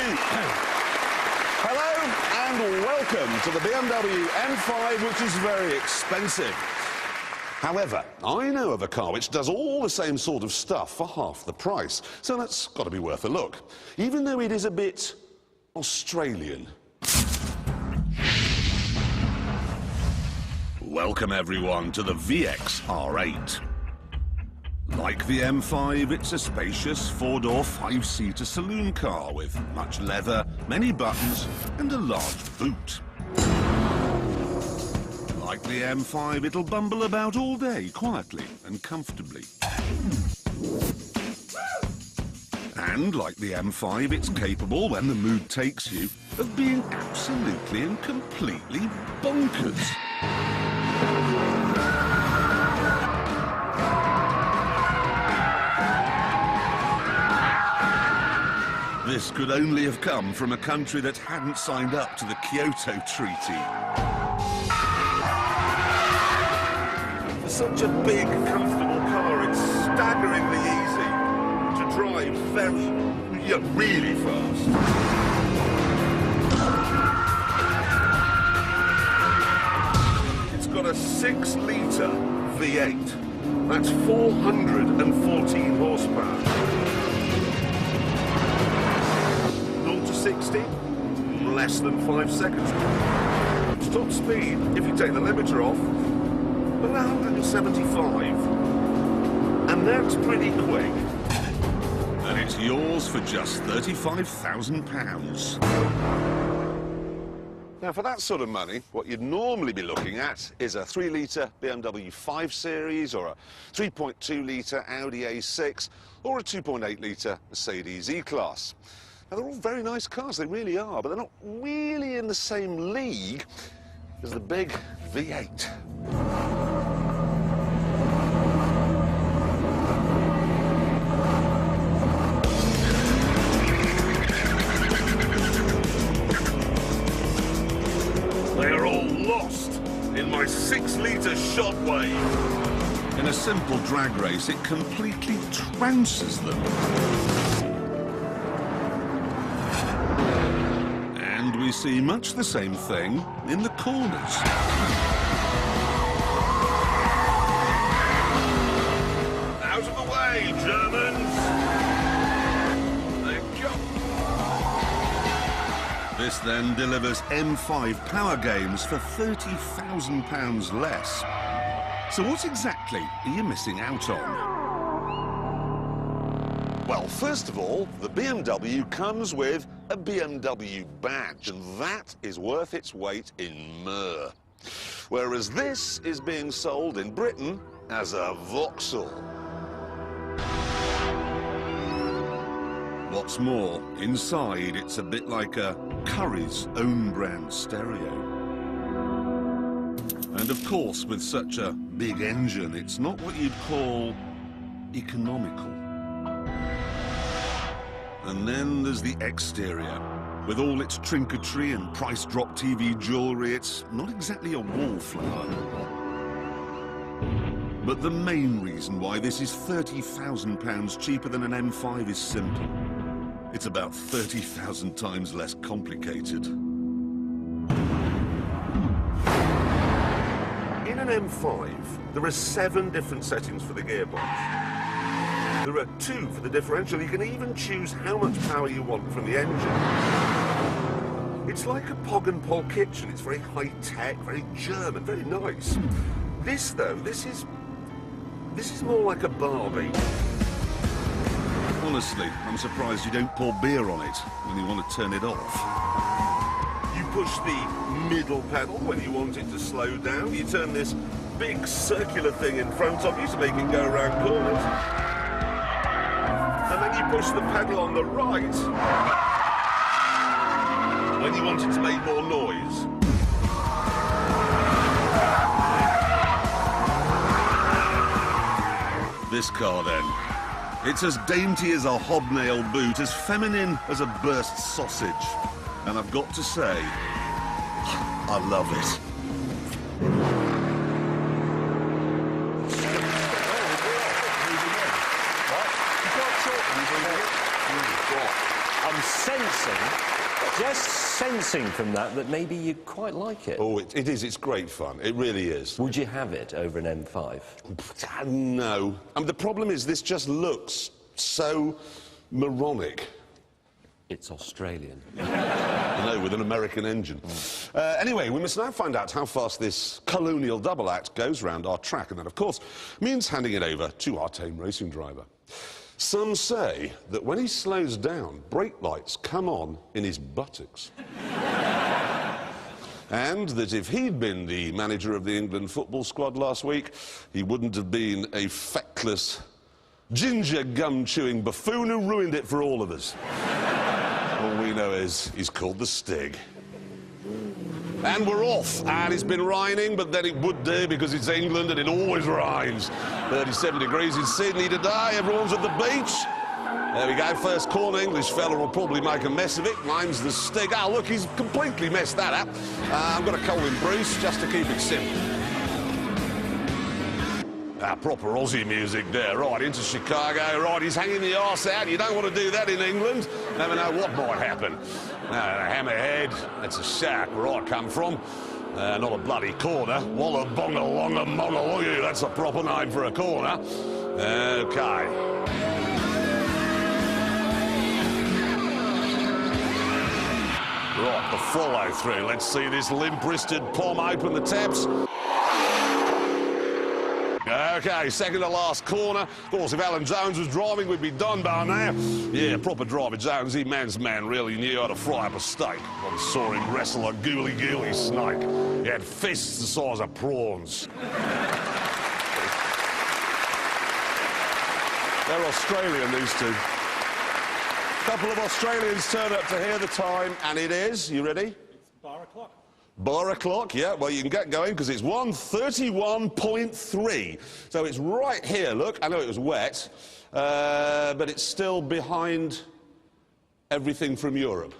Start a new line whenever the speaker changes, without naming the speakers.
you. Hello and welcome to the BMW M5, which is very expensive. However, I know of a car which does all the same sort of stuff for half the price, so that's got to be worth a look, even though it is a bit Australian. Welcome everyone to the VXR8. Like the M5, it's a spacious four-door, five-seater saloon car with much leather, many buttons and a large boot. Like the M5, it'll bumble about all day, quietly and comfortably. And like the M5, it's capable, when the mood takes you, of being absolutely and completely bonkers. This could only have come from a country that hadn't signed up to the Kyoto Treaty. For such a big, comfortable car, it's staggeringly easy to drive really fast. It's got a 6-litre V8. That's 414 horsepower. 60, less than 5 seconds. Top speed, if you take the limiter off, about 175. And that's pretty quick. And it's yours for just £35,000. Now, for that sort of money, what you'd normally be looking at is a 3-litre BMW 5 Series, or a 3.2-litre Audi A6, or a 2.8-litre Mercedes E-Class. Now, they're all very nice cars, they really are, but they're not really in the same league as the big V8. They are all lost in my 6-litre shockwave. In a simple drag race, it completely trounces them. We see much the same thing in the corners. Out of the way, Germans! Thank you. This then delivers M5 power games for £30,000 less. So what exactly are you missing out on? Well, first of all, the BMW comes with a BMW badge, and that is worth its weight in myrrh. Whereas this is being sold in Britain as a Vauxhall. What's more, inside it's a bit like a Curry's own brand stereo. And of course, with such a big engine, it's not what you'd call economical. And then there's the exterior. With all its trinketry and price-drop TV jewellery, it's not exactly a wallflower. But the main reason why this is £30,000 cheaper than an M5 is simple. It's about 30,000 times less complicated. In an M5, there are 7 different settings for the gearbox. There are 2 for the differential. You can even choose how much power you want from the engine. It's like a Pog and Pol kitchen. It's very high-tech, very German, very nice. This, though, this is more like a Barbie. Honestly, I'm surprised you don't pour beer on it when you want to turn it off. You push the middle pedal when you want it to slow down. You turn this big circular thing in front of you to make it go around corners. And then you push the pedal on the right when you want it to make more noise. This car, then. It's as dainty as a hobnail boot, as feminine as a burst sausage. And I've got to say, I love it.
I'm just sensing from that maybe you quite like it.
Oh, it is. It's great fun. It really is.
Would you have it over an M5?
No. The problem is this just looks so moronic.
It's Australian.
No, with an American engine. Anyway, we must now find out how fast this colonial double act goes round our track, and that, of course, means handing it over to our tame racing driver. Some say that when he slows down, brake lights come on in his buttocks. And that if he'd been the manager of the England football squad last week, he wouldn't have been a feckless, ginger gum-chewing buffoon who ruined it for all of us. All we know is he's called the Stig. And we're off. And it's been raining, but then it would do because it's England and it always rains. 37 degrees in Sydney today. Everyone's at the beach. There we go. First corner. English fella will probably make a mess of it. Mine's the Stig. Oh, look, he's completely messed that up. I'm going to call him Bruce just to keep it simple. Proper Aussie music there. Right, into Chicago. Right, he's hanging the arse out. You don't want to do that in England. Never know what might happen. No, hammerhead. That's a shark where I come from. Not a bloody corner. Walla bonga longa monga loyu. That's a proper name for a corner. Okay. Right, the follow through. Let's see this limp-wristed Pom open the taps. Okay, second to last corner. Of course, if Alan Jones was driving, we'd be done by now. Yeah, proper driver Jones, he man's man, really knew how to fry up a steak. I saw him wrestle a gooly snake. He had fists the size of prawns. They're Australian, these two. A couple of Australians turn up to hear the time, and it is, you ready?
It's bar o'clock.
Bar o'clock, yeah, well, you can get going because it's 1:31.3. So it's right here, look. I know it was wet, but it's still behind everything from Europe.